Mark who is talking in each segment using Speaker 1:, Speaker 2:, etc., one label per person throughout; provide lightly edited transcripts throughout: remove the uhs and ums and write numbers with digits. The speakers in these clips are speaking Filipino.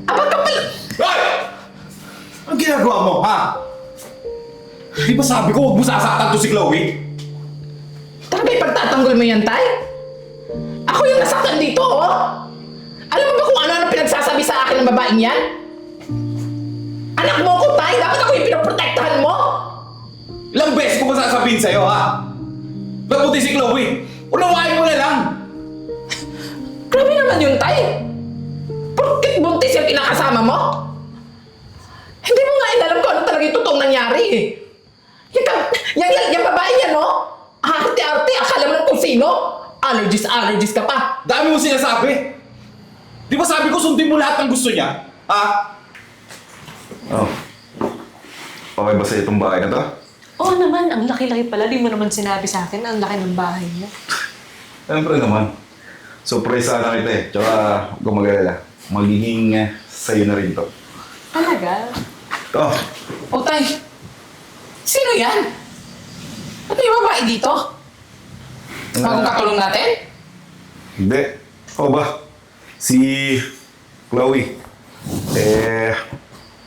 Speaker 1: Aba ka pala!
Speaker 2: Hoy! Ang ginagawa mo, ha? Di ba sabi ko huwag mo sasaktan to si Chloe?
Speaker 1: Talaga ipagtatanggol mo yan, Tay? Ako yung nasaktan dito, oh! Alam mo ba kung ano-ano pinagsasabi sa akin ng babaeng yan? Anak mo ko, Tay! Dapat ako yung pinoprotektahan mo!
Speaker 2: Ilang beses ko ba sasabihin sa'yo, ha? Nabuti si Chloe! Unawain mo na lang!
Speaker 1: Grabe naman yun, Tay! Porkit buntis yung kinakasama mo? Hindi mo nga inalam kung ano talaga yung totoong nangyari, eh. Yung babae yan, no? Arte-arte, akala mo lang kung sino? Allergies ka pa.
Speaker 2: Dami mo sinasabi! Di ba sabi ko sundin mo lahat ng gusto niya? Ha?
Speaker 3: Oh. Okay ba sa itong bahay na to?
Speaker 4: Oo naman, ang laki-laki pala. Di mo naman sinabi sa akin, ang laki ng bahay mo.
Speaker 3: Siyempre naman. Surprise sana kita eh. Tsaka gumagalala. Magiging sa'yo na rin to.
Speaker 4: Talaga?
Speaker 3: Oh,
Speaker 1: O, Tay, sino yan? Ano yung babae dito? Bagong katulong natin?
Speaker 3: hindi. O ba? Si Chloe.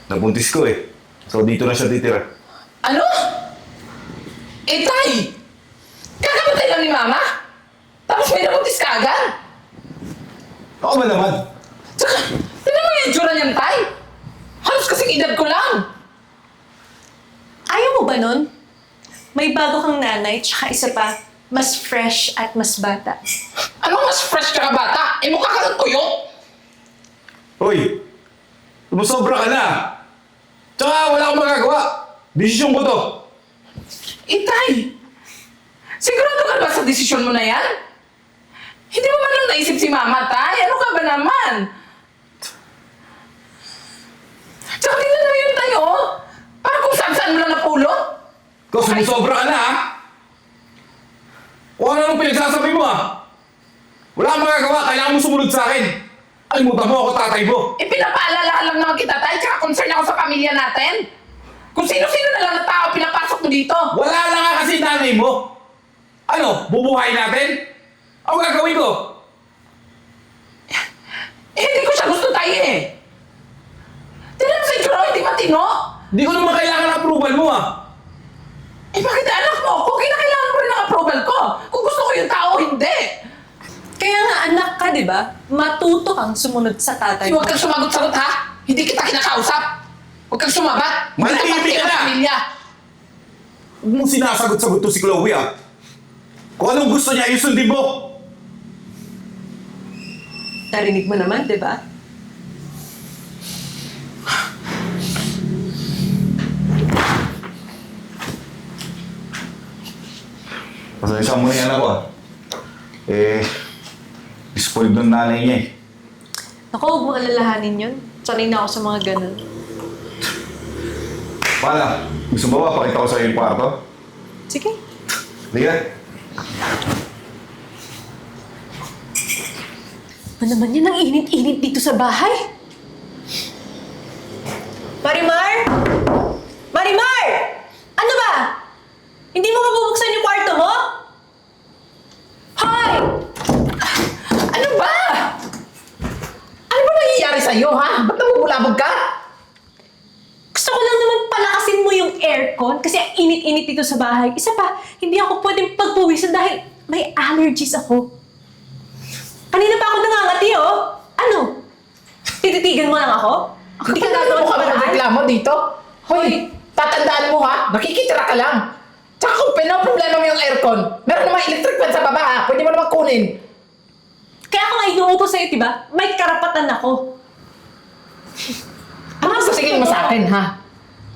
Speaker 3: Nabuntis ko eh. So dito na siya titira.
Speaker 1: Ano? Eh, Tay! Kakamatay lang ni Mama? Tapos may nabuntis ka agad?
Speaker 3: Ako ba naman?
Speaker 1: Tsaka, tignan mo yung itsura niyan, Tay! Halos kasing edad ko lang!
Speaker 4: Ayaw mo ba nun? May bago kang nanay, tsaka isa pa, mas fresh at mas bata.
Speaker 1: Anong mas fresh ka bata? Eh, mukha ka ng tuyo!
Speaker 3: Hoy! Sumusobra ka na! Tsaka wala akong magagawa! Desisyon ko to!
Speaker 1: Eh, Tay! Sigurado ka ba sa desisyon mo na yan? Hindi mo man lang naisip si Mama, Tay? Ano ka ba naman? Tsaka tingnan mo yun, Tay, oh! Parang kung saan-saan mo lang napulot.
Speaker 2: Ikaw, sumusobra ka na, ha? O ano nung pinagsasabi mo, ha? Wala kang magagawa, kailangan mo sumunod sa akin. Alimutan mo ako, tatay mo.
Speaker 1: Eh, pinapaalala lang naman kita, Tay. Tsaka concern ako sa pamilya natin. Kung sino-sino na lang na tao pinapasok mo dito.
Speaker 2: Wala na nga kasi nanay mo. Ano, bubuhay natin? Ano gagawin ko?
Speaker 1: Eh, hindi ko siya gusto, Tay, eh. Tignan mo sa itsura, hindi matino.
Speaker 2: Hindi ko naman kailangan ng approval mo, ha?
Speaker 1: Eh, bakit anak mo? Kung kinakailangan ko rin ng approval ko. Kung gusto ko yung tao, hindi.
Speaker 4: Kaya nga anak ka, di ba? Matuto kang sumunod sa tatay mo.
Speaker 1: Huwag kang sumagot-sagot, ha? Hindi kita kinakausap. Huwag kang sumabat.
Speaker 2: Manahimik ka na!
Speaker 1: Pamilya.
Speaker 2: Huwag mong sinasagot-sagot to si Chloe, ha? Kung anong gusto niya, isundin mo!
Speaker 4: Narinig mo naman, di ba?
Speaker 3: Pasensya mo na yan ako ah. Spoiled ng nanay niya eh.
Speaker 4: Naku, huwag mo alalahanin yun. Sanay na ako sa mga ganun.
Speaker 3: Paano? Gusto mo ba pakita ko sa'yo yung kwarto?
Speaker 4: Sige.
Speaker 3: Liga.
Speaker 4: Ano naman yan? Ang init-init dito sa bahay. Marimar! Marimar! Ano ba? Hindi mo mabubuksan yung kwarto mo? Hoy!
Speaker 1: Ano ba? Ano ba nangyayari sa'yo, ha? Ba't namumulabog ka?
Speaker 4: Gusto ko lang naman palakasin mo yung aircon kasi ang init-init dito sa bahay. Isa pa, hindi ako pwedeng pagpawisan dahil may allergies ako. Kanina pa ako nangangati, oh. Ano? Tititigan mo lang ako? Hindi ka gagawa
Speaker 1: Ano
Speaker 4: ng
Speaker 1: ka ba
Speaker 4: paraan?
Speaker 1: reklamo dito? Hoy, tatandaan mo, ha? Nakikitira ka lang. Tsaka kung problema mo yung aircon, meron naman electric fan sa baba, ha? Pwede mo naman kunin.
Speaker 4: Kaya ako nga inuutos sa'yo, diba? May karapatan ako.
Speaker 1: Ano ang sasabihin mo sa akin, ha?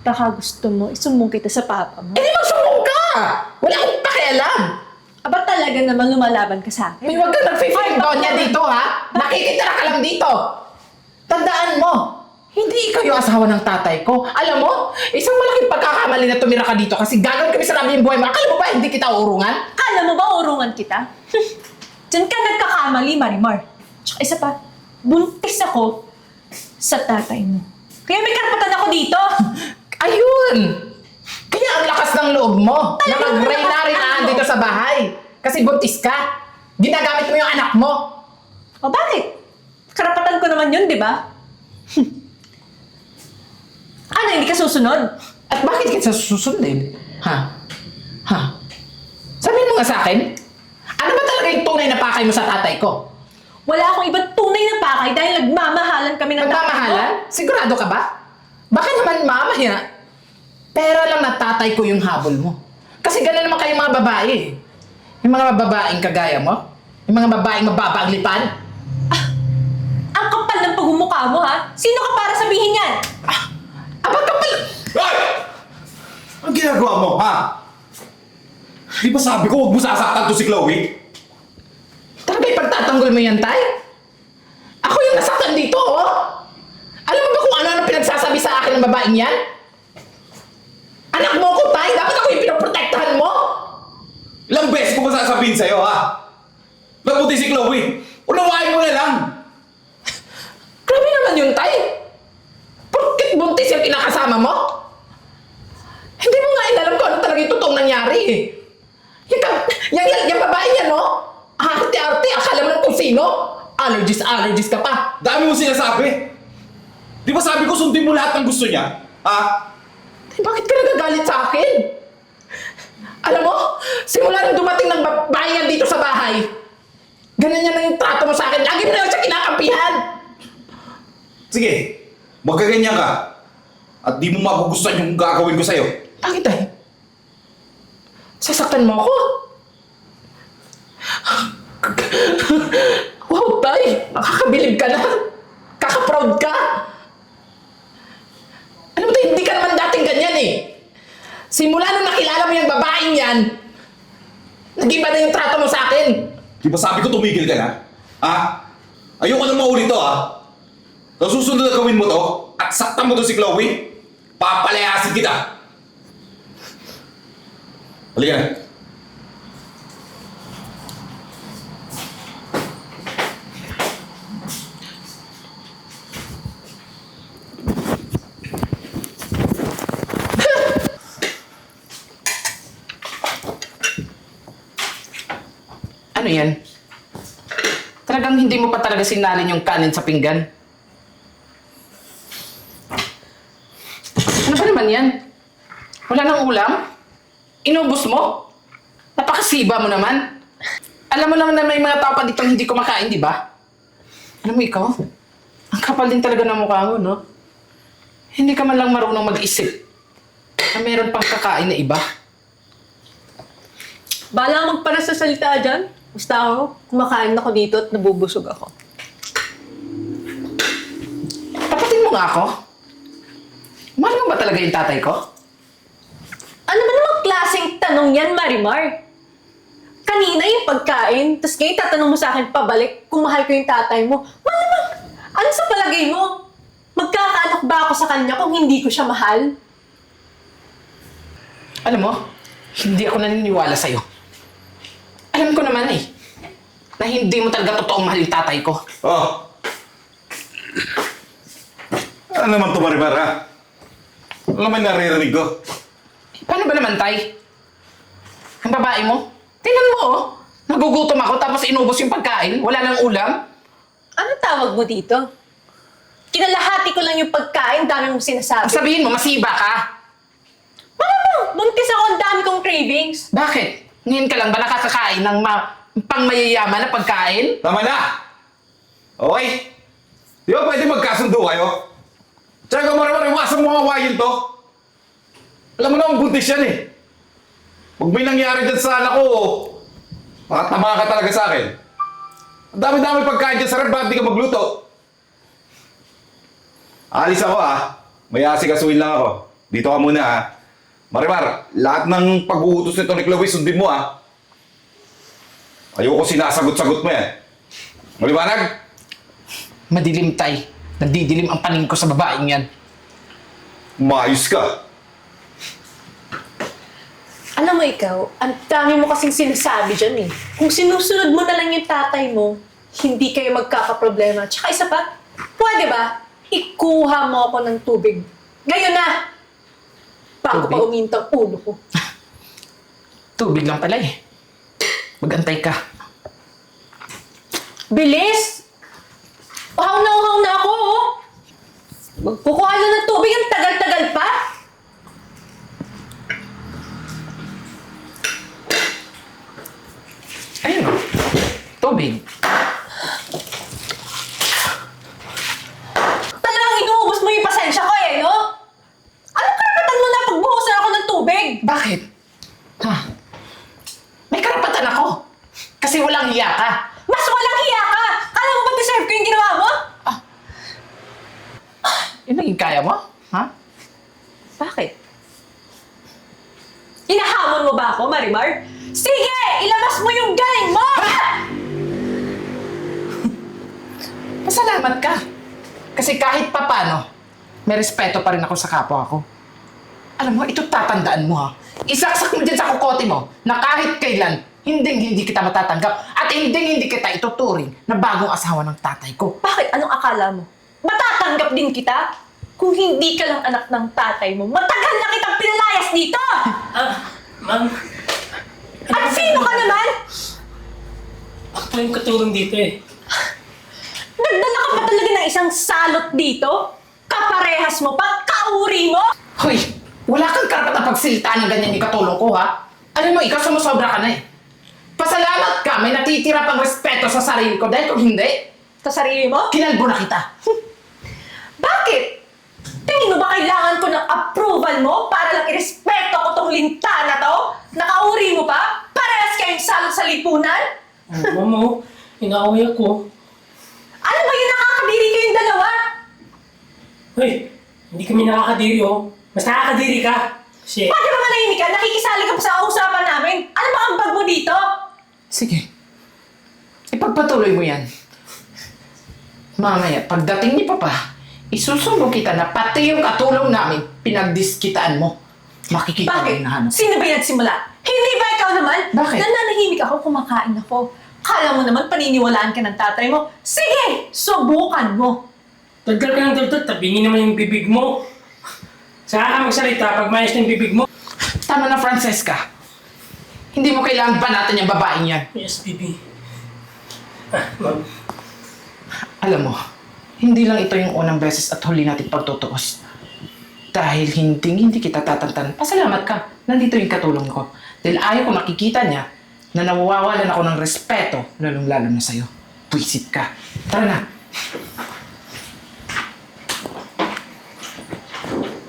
Speaker 4: Baka gusto mo, isumbong kita sa papa mo.
Speaker 1: Eh, di magsumbong ka! Wala akong pakialam.
Speaker 4: Aba talaga naman lumalaban ka sa akin.
Speaker 1: May huwag ka nag-feel doon niya dito, ha? Nakikitira ka lang dito. Tandaan mo, hindi ikaw yung asawa ng tatay ko. Alam mo, isang malaking pagkakamali na tumira ka dito kasi gagawin kami sa namin yung buhay mo. Akala mo ba hindi kita uurungan?
Speaker 4: Kala mo ba urungan kita? Diyan ka nagkakamali, Marimar. Tsaka isa pa, buntis ako sa tatay mo. Kaya may karapatan ako dito.
Speaker 1: Ayun! Kaya ang lakas ng loob mo na
Speaker 4: Talagang
Speaker 1: mag-reinarinaan
Speaker 4: ano?
Speaker 1: dito sa bahay. Kasi buntis ka. Ginagamit mo yung anak mo.
Speaker 4: O bakit? Karapatan ko naman yun, di ba? Ano, hindi ka susunod?
Speaker 1: At bakit kita susundin? Ha? Ha? Sabihin mo nga sa akin, ano ba talaga yung tunay na pakay mo sa tatay ko?
Speaker 4: Wala akong ibang tunay na pakay dahil nagmamahalan kami ng tatay ko.
Speaker 1: Nagmamahalan? Sigurado ka ba? Baka naman mamaya, pera lang na tatay ko yung habol mo. Kasi gano'n naman kayong mga babae. Yung mga babaeng kagaya mo, yung mga babaeng mababaglipan.
Speaker 4: Ang kapal ng pagmumukha mo, ha? Sino ka para sabihin yan?
Speaker 1: Abang kapal!
Speaker 2: Hoy! Ang ginagawa mo, ha? Di ba sabi ko huwag mo sasaktan to si Chloe?
Speaker 1: Talaga ipagtatanggol mo yan, tay? Ako yung nasaktan dito, oh! Alam mo ba kung ano pinagsasabi sa akin ng babaeng yan? Anak mo ko, tay! Dapat ako yung pinoprotektahan mo!
Speaker 2: Ilang beses ko ba sasabihin sa'yo, ha? Mabuti si Chloe. Unawain mo na lang.
Speaker 1: Grabe naman yun, tay! Porkit buntis yung kinakasama mo? Hindi mo nga inalam kung ano talaga yung totoong nangyari, eh. Yung babae yan, no? Arte-arte, akala mo lang kung sino? Allergies ka pa.
Speaker 2: Dami mo sinasabi. Di ba sabi ko sundin mo lahat ng gusto niya? Ha?
Speaker 1: Eh, bakit ka nagagalit sa akin? Alam mo, simula nung dumating ng babae yan dito sa bahay, ganun yan ang yung trato mo sa akin. Lagi mo na lang siya kinakampihan.
Speaker 2: Sige, magkaganyan ka. At di mo magugustuhan yung gagawin ko sa'yo.
Speaker 1: Bakit tay? Sasaktan mo ako? Wow, tay! Nakakabilib ka na. Kaka-proud ka. Alam mo tay, hindi ka naman dating ganyan eh. Simula nung nakilala mo yung babaeng yan, nag-iba na yung trato mo sa akin.
Speaker 2: Di ba sabi ko tumigil ka na? Ha? Ayoko na maulit to, ha? Sa susunod na gawin mo to, at saktan mo to si Chloe, papalayasin kita. Halika na.
Speaker 1: Ano yan? Talagang hindi mo pa talaga sinalin yung kanin sa pinggan? Ano ba naman yan? Wala nang ulam? Inubos mo? Napakasiba mo naman. Alam mo naman na may mga tao pa ditong hindi kumakain, di ba? Alam mo ikaw, ang kapal din talaga ng mukha mo, no? Hindi ka man lang marunong mag-isip na meron pang kakain na iba.
Speaker 4: Bala magpara sa salita dyan. Basta ako, kumakain ako dito at nabubusog ako.
Speaker 1: Tapatin mo nga ako. Mahal mo ba talaga yung tatay ko?
Speaker 4: Ano ba namang klaseng tanong yan, Marimar? Kanina yung pagkain, tapos ngayon tatanong mo sa akin pabalik kung mahal ko yung tatay mo. Malamang, ano sa palagay mo? Magkakaanak ba ako sa kanya kung hindi ko siya mahal?
Speaker 1: Alam mo, hindi ako naniniwala sa'yo. Alam ko naman eh, na hindi mo talaga totoong mahal yung tatay ko.
Speaker 2: Oh. Ano naman to, Marimar, ha? Ano naman naririnig ko?
Speaker 1: Paano ba naman, tay? Ang babae mo? Tingnan mo, oh. Nagugutom ako tapos inubos yung pagkain. Wala nang ulam.
Speaker 4: Ano tawag mo dito? Kinalahati ko lang yung pagkain, dami mong sinasabi.
Speaker 1: Sabihin mo, masiba ka.
Speaker 4: Malamang, buntis ako, ang dami kong cravings.
Speaker 1: Bakit? Ngayon ka lang ba nakakakain ng pangmayayaman na pagkain?
Speaker 2: Tama na! Okay? Di ba pwede magkasundo kayo? Tsaka Marimar, iwasan mo nga awayin to. Alam mo naman, buntis yan eh. Pag may nangyari dyan sa anak ko, makatama ka talaga sa akin. Ang dami-dami pagkain dyan sa rep, bakit di ka magluto? Alis ako may asikasuhin lang ako. Dito ka muna Marimar, lahat ng pag-uutos nito ni Chloe, sundin mo Ayoko sinasagot-sagot mo yan. Maliwanag?
Speaker 1: Madilim, tay. Nandidilim ang paningin ko sa babaeng yan.
Speaker 2: Maayos ka.
Speaker 4: Alam mo ikaw, ang dami mo kasing sinasabi dyan eh. Kung sinusunod mo na lang yung tatay mo, hindi kayo magkakaproblema. Tsaka isa pa, pwede ba, ikuha mo ako ng tubig. Ngayon na! Bago pa
Speaker 1: Tubig?
Speaker 4: umintang ulo ko.
Speaker 1: Tubig lang pala eh. Mag-antay ka.
Speaker 4: Bilis! Uhaw na ako, oh! Magkukuha lang ng tubig, ang tagal-tagal pa.
Speaker 1: Ayun o. Tubig.
Speaker 4: Talagang inuubos mo yung pasensya ko eh, no? Anong karapatan mo na pagbuhusan ako ng tubig?
Speaker 1: Bakit? Ha? May karapatan ako. Kasi walang hiya ka.
Speaker 4: Mas walang hiya ka! Kala mo ba deserve ko yung ginawa mo?
Speaker 1: Yun ang kaya mo? Ha?
Speaker 4: Bakit? Hinahamon mo ba ako, Marimar? Sige! Ilabas mo yung galing mo!
Speaker 1: Pasalamat ka. Kasi kahit papano, may respeto pa rin ako sa kapwa ko. Alam mo, ito tatandaan mo ha. Isaksak mo dyan sa kukote mo na kahit kailan, hindi kita matatanggap at hindi kita ituturing na bagong asawa ng tatay ko.
Speaker 4: Bakit? Anong akala mo? Matatanggap din kita? Kung hindi ka lang anak ng tatay mo, matagal na kitang pinalayas dito!
Speaker 5: Ma'am.
Speaker 4: At sino ka naman?
Speaker 5: Ako po yung katulong dito eh.
Speaker 4: Nagdala ka pa talaga ng isang salot dito? Kaparehas mo pa? Kauri mo?
Speaker 1: Hoy, wala kang karapatang pagsilita ng ganyan yung katulong ko ha. Alam mo, ikaw sumusobra ka na eh. Pasalamat ka, may natitira pang respeto sa sarili ko dahil kung hindi,
Speaker 4: Sa sarili mo?
Speaker 1: kinalbo na kita.
Speaker 4: Bakit? Tingin mo ba kailangan ko ng approval mo para lang irespeto ko tong linta na to? Nakauri mo pa? Parehas kayong salot sa lipunan?
Speaker 5: Ma'am, inaaway ako.
Speaker 4: Ano ba yung nakakadiri kayong dalawa?
Speaker 5: Hoy, hindi kami nakakadiri oh. Mas nakakadiri ka. Kasi,
Speaker 4: Pwede ba manahimik ka? Nakikisali ka pa sa usapan namin. Ano ba ang bag mo dito?
Speaker 1: Sige, ipagpatuloy mo yan. Mamaya, pagdating ni Papa, isusumbong kita na pati yung katulong namin, pinagdiskitaan mo. Makikita mo
Speaker 4: Bakit?
Speaker 1: yung nahanap.
Speaker 4: Sino ba yung nagsimula? Hindi ba ikaw naman?
Speaker 1: Bakit?
Speaker 4: Nananahimik ako, kumakain ako. Kala mo naman paniniwalaan ka ng tatay mo. Sige, subukan mo.
Speaker 5: dagdag ka ng dagdag, tabingin naman yung bibig mo. Saka ka magsalita pag mayos ng bibig mo.
Speaker 1: Tama na, Francesca. Hindi mo kailangan banatan yung babaeng yan.
Speaker 5: Yes, baby. Ma'am.
Speaker 1: Alam mo, hindi lang ito yung unang beses at huli natin pagtutuos. Dahil hindi kita tatantan, pasalamat ka. Nandito yung katulong ko. Dahil ayaw ko nakikita niya na nawawalan ako ng respeto, lalong-lalo na sa'yo. Puisit ka. Tara na.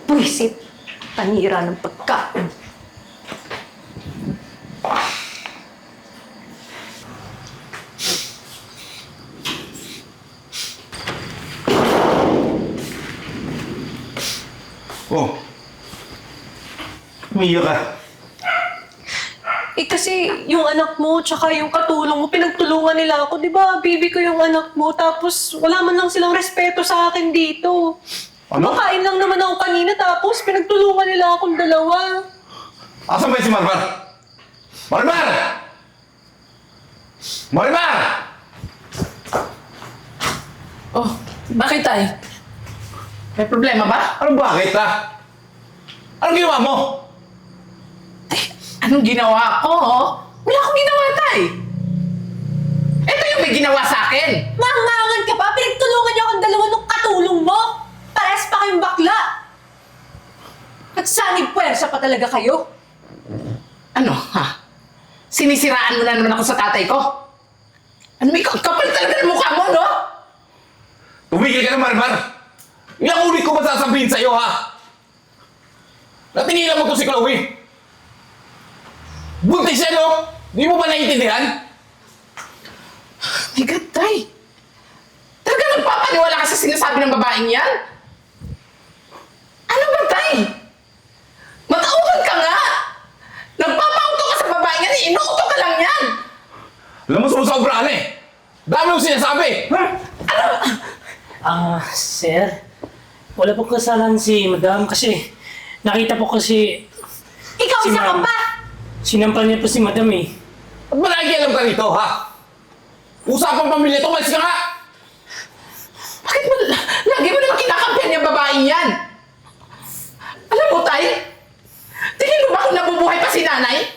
Speaker 4: Buisit. Panira ng pagkain.
Speaker 3: Oh. Umiyak ka.
Speaker 4: Eh kasi yung anak mo tsaka yung katulong mo, pinagtulungan nila ako. Di ba, baby ko yung anak mo. Tapos wala man lang silang respeto sa akin dito.
Speaker 3: Ano?
Speaker 4: Makain lang naman ako kanina tapos pinagtulungan nila akong dalawa.
Speaker 3: Asan ba si Marmar? Marmar! Marmar!
Speaker 1: Oh, bakit tay? May problema ba?
Speaker 3: Ano bakit ha? Anong ginawa mo?
Speaker 1: Anong ginawa ko? Wala akong ginawa, tay. Ito yung may ginawa sa akin.
Speaker 4: Mangangan ka pa? Pinagtulungan niyo akong dalawa nung katulong mo? Pares pa kayong bakla. Nagsanib puwersa pa talaga kayo.
Speaker 1: Ano, ha? Sinisiraan mo na naman ako sa tatay ko? Ano, may kapal talaga ng mukha mo, no?
Speaker 3: Tumigil ka na, Marmar! Ilang ulit ko ba sasabihin sa'yo, ha? Natingilan mo to si Chloe! Buntis siya, no? Di mo ba naiintindihan?
Speaker 1: My God, tay. Talaga nagpapaniwala ka sa sinasabi ng babaeng yan? Ano ba, tay? Matauhan ka nga! Nagpapauto ka sa babaeng yan, inuuto ka lang yan!
Speaker 3: Alam mo, sumusobra ka na eh! Dami mo sinasabi!
Speaker 5: Sir, wala po kasalanan si Madam kasi nakita po kasi
Speaker 4: Ikaw
Speaker 5: Si
Speaker 4: isa ka
Speaker 5: Ma'am.
Speaker 4: pa!
Speaker 5: sinampal niya po si Madam eh.
Speaker 3: Ba't ba nakikialam ka rito, ha? Usapang pamilya to, malis ka nga!
Speaker 1: Bakit mo, lagi mo naman kinakampihan yung babaeng yan? Alam mo, tay? Tingin mo ba kung nabubuhay pa si nanay?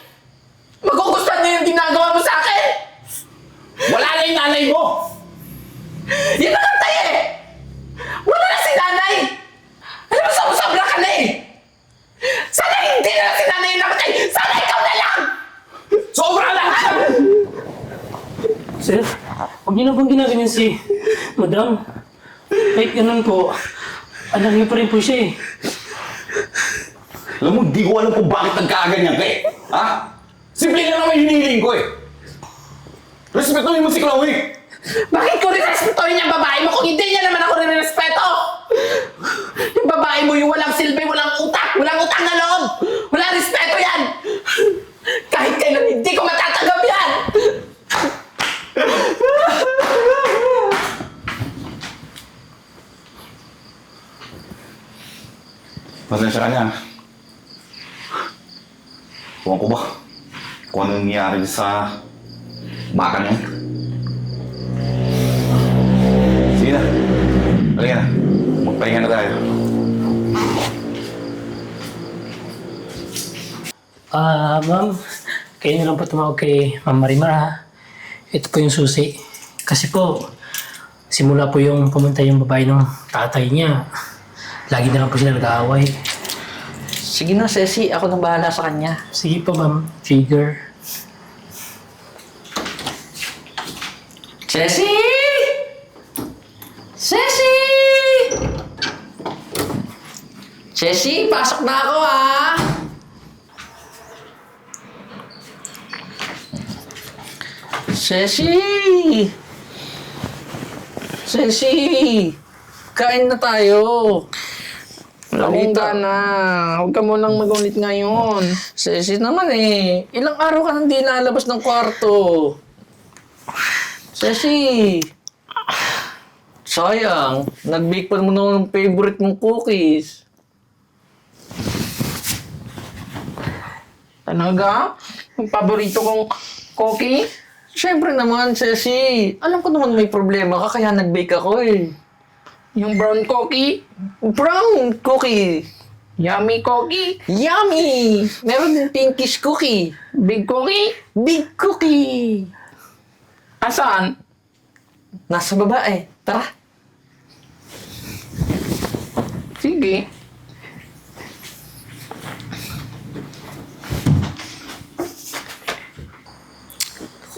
Speaker 1: Magugustuhan niya yung ginagawa mo sa akin?
Speaker 3: Wala na yung nanay mo!
Speaker 1: Yan na lang, tay eh! Wala na si nanay!
Speaker 5: Hindi na bang ginaganyan si Madam? Kahit ganun po, anak niyo pa rin po siya eh.
Speaker 2: Alam mo, di ko alam kung bakit nagkakaganyan ka eh. Ha? Simple lang naman hinihiling ko eh. Respetuhin mo si Chloe.
Speaker 1: Bakit ko rin-respetuhin yung babae mo kung hindi niya naman ako rin-respeto? Yung babae mo yung walang silbi, walang utang na loob. Walang respeto yan. Kahit kailan hindi ko matatanggap yan.
Speaker 2: Pasensya ka na. Huwag ko ba kung anong nangyari sa baka niya? Sige na. Halika na. Magpahinga na tayo.
Speaker 5: Ma'am, kayo na lang po tumawag kay Ma'am Marimar ha. Ito po yung susi. Kasi po, simula po yung pumunta yung babae ng tatay niya, lagi na lang po sila nag-aaway.
Speaker 6: Sige na, Ceci. Ako nang bahala sa kanya.
Speaker 5: Sige po ma'am, figure.
Speaker 6: Ceci! Ceci! Ceci, pasok na ako ah! Ceci! Ceci! Kain na tayo!
Speaker 1: Akong gana. Huwag ka munang magunit ngayon.
Speaker 6: Ceci naman eh. Ilang araw ka nang di nalabas ng kwarto. Ceci! Sayang. Nag-bake pa naman ako ng favorite mong cookies.
Speaker 1: Talaga? Yung paborito kong cookie?
Speaker 6: Siyempre naman, Ceci. Alam ko naman may problema ka kaya nag-bake ako eh.
Speaker 1: Yung brown cookie?
Speaker 6: Brown cookie.
Speaker 1: Yummy cookie?
Speaker 6: Yummy! Meron din pinkish cookie.
Speaker 1: Big cookie?
Speaker 6: Big cookie.
Speaker 1: Asan?
Speaker 6: Nasa baba eh. Tara.
Speaker 1: Sige.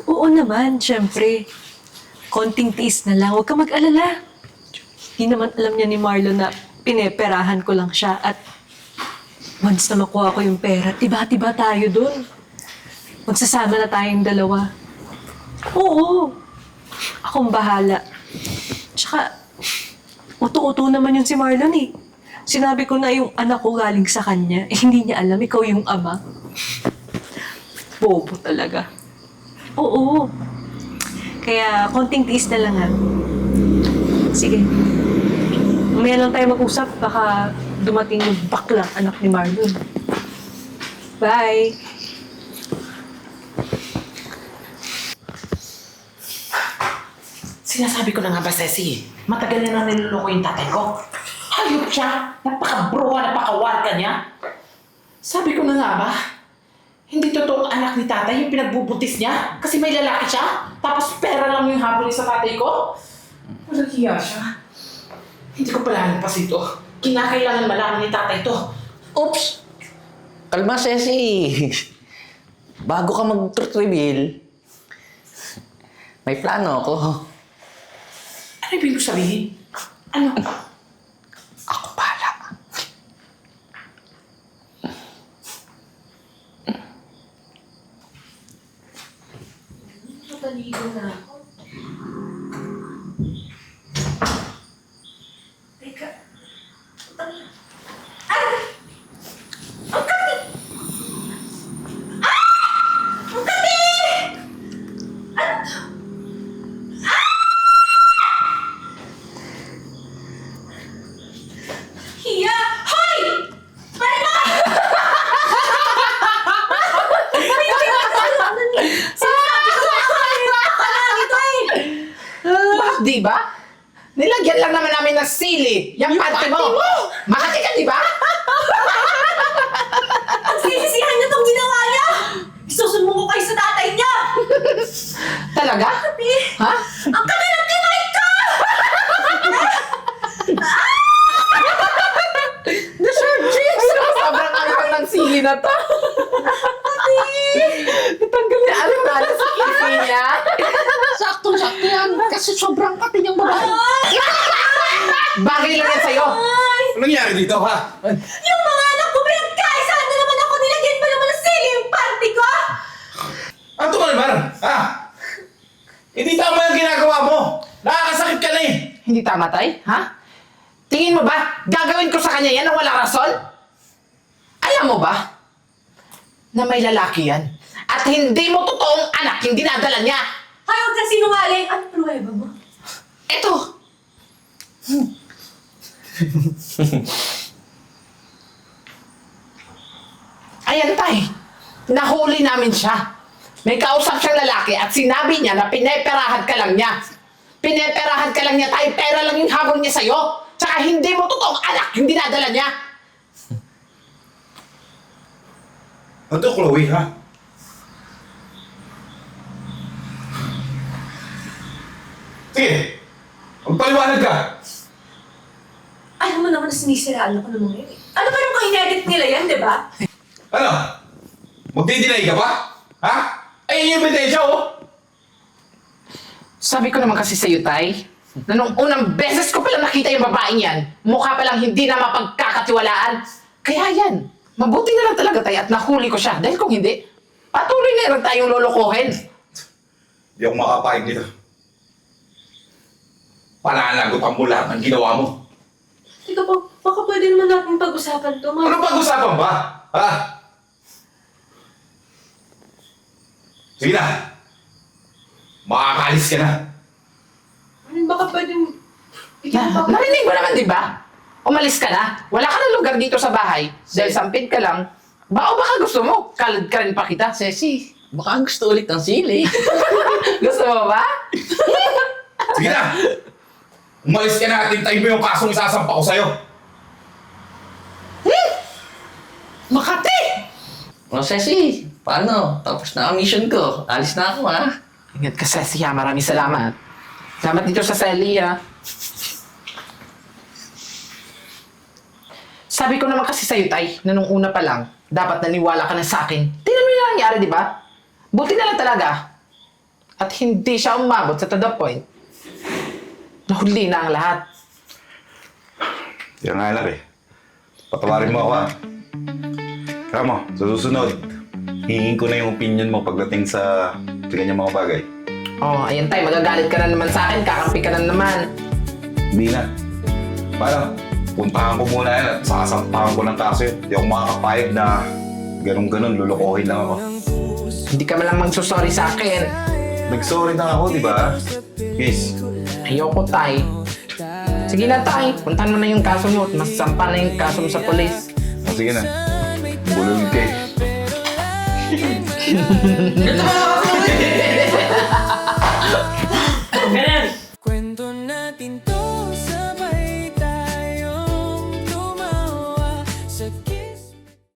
Speaker 4: Oo naman, syempre. Konting tiis na lang. Huwag ka mag-alala. Hindi naman alam niya ni Marlon na pineperahan ko lang siya at once na makuha ko yung pera, tiba-tiba tayo dun. Magsasama na tayong dalawa. Oo. Akong bahala. Tsaka, uto-uto naman yun si Marlon eh. Sinabi ko na yung anak ko galing sa kanya. Eh, hindi niya alam, ikaw yung ama. Bobo talaga. Oo. Kaya, konting tiis na lang ha. Sige. Mamaya lang tayo mag-usap. Baka dumating yung baklang anak ni Marlon. Bye!
Speaker 1: Sinasabi ko na nga ba, Ceci? Matagal na niloloko yung tatay ko. Hayop siya. Napaka-bruha, napaka-warka niya. Sabi ko na nga ba? Hindi totoong anak ni tatay yung pinagbubuntis niya. Kasi may lalaki siya. Tapos pera lang yung habol niya sa tatay ko. Walang hiya siya. Hindi ko pala pa ito. Kinakailangan malaman ni tatay to.
Speaker 6: Oops! Kalma, Ceci. Bago ka mag-reveal, may plano ako.
Speaker 1: Ano ibig ko sabihin? Ano?
Speaker 6: Ako pala.
Speaker 4: Nataligo na ako. Teka. Ay! Ang kati! Ah! Ang kati! Ano to? Hiya! Hoy! Marima! Sinasabi ko na ako ito eh!
Speaker 1: Bakit di ba? Nilagyan lang naman namin ng sili. Yung panty mo. Makati ka, di ba?
Speaker 4: Ang sisisihan niyo itong ginawa niya! Isusumbong ko kayo sa tatay niya!
Speaker 1: Talaga? Ha?
Speaker 4: Ang kanilang kinait ka!
Speaker 1: Deserve cheese! Sobrang anghang ng sili na to. Natanggal niya. Alam na sa kisi niya.
Speaker 6: Saktong
Speaker 1: sakto yan. Kasi sobrang kati niyang babae. Bagay lang yan sa'yo.
Speaker 2: Anong nangyari dito, ha?
Speaker 4: Yung mga anak ko, pinagkaisaan na naman ako, nilagyan pa naman ng sili yung party ko!
Speaker 2: Ano ka naman? Ha? Hindi tama yung ginagawa mo. Nakakasakit ka na eh.
Speaker 1: Hindi tama, tay? Ha? Tingin mo ba, gagawin ko sa kanya yan na walang rason? Alam mo ba, na may lalaki yan at hindi mo totoong anak yung dinadala niya.
Speaker 4: Hay, huwag kang sinungaling! Ano pruweba mo?
Speaker 1: Eto. Ayan, tay. Nahuli namin siya. May kausap siyang lalaki at sinabi niya na pineperahan ka lang niya. Pineperahan ka lang niya, tay. Pera lang yung habol niya sa'yo. Tsaka hindi mo totoong anak yung dinadala niya.
Speaker 2: Ano to, Chloe, ha? Sige, magpaliwanag ka.
Speaker 4: Alam mo naman na sinisiraan ako ng mga yun eh. Ano ba yung in-edit nila yan, di ba?
Speaker 2: Ano? Magdi-deny ka pa? Ha? Ay, yung ebidensya, oh!
Speaker 1: Sabi ko naman kasi sa'yo, tay, na nung unang beses ko palang nakita yung babaeng yan, mukha palang hindi na mapagkakatiwalaan. Kaya yan, mabuti na lang talaga, tay, at nahuli ko siya. Dahil kung hindi, patuloy na lang tayong lolokohin.
Speaker 2: Hindi ako makapahig dito. Pananagutan mo lahat ng ginawa mo.
Speaker 4: Teka po, baka pwede naman natin pag-usapan to,
Speaker 2: Ano pag-usapan ba? Ha? Sige na. Makakalis ka na.
Speaker 4: Baka pwede...
Speaker 1: Narinig mo naman, di ba? Umalis ka na. Wala ka na lugar dito sa bahay. Dahil sampid ka lang. Baka gusto mo. Kalad ka rin pa kita.
Speaker 6: Ceci, baka gusto ulit ng sili.
Speaker 1: Gusto mo ba?
Speaker 2: Sige na. Umalis ka na at hintayin mo yung kasong isasampa ko sa'yo.
Speaker 1: Makati!
Speaker 6: O, Ceci, paano? Tapos na ang mission ko. Alis na ako, ha?
Speaker 1: Ingat ka, Cecilia. Maraming salamat. Salamat dito sa Celia. Sabi ko naman kasi sa'yo, tay, na nung una pa lang, dapat naniwala ka na sa akin. Tingnan mo yung nangyari, di ba? Buti na lang talaga. At hindi siya umabot sa to the point. Nahuli na ang lahat.
Speaker 2: Yan nga lang eh. Patawarin mo ako, ha? Kaya mo, sa susunod, hingin ko na yung opinion mo pagdating sa ganyang mga bagay.
Speaker 1: Oh, ayan tay, magagalit ka na naman sa akin, kakampi ka na naman.
Speaker 2: Hindi na. Paano? Puntahan ko muna yan at sasampahan ko ng kaso yun. Hindi ako makakapayag na ganun-ganun, lulukohin lang ako.
Speaker 1: Hindi ka man lang magsusorry sa akin.
Speaker 2: Nag-sorry na ako, di ba? Yes.
Speaker 1: Ayoko, tay. Sige na, tay. Puntahan mo na yung kaso mo at masasampa na yung kaso mo sa polis.
Speaker 2: O, sige na. Bulunod kayo.
Speaker 1: Ito ba?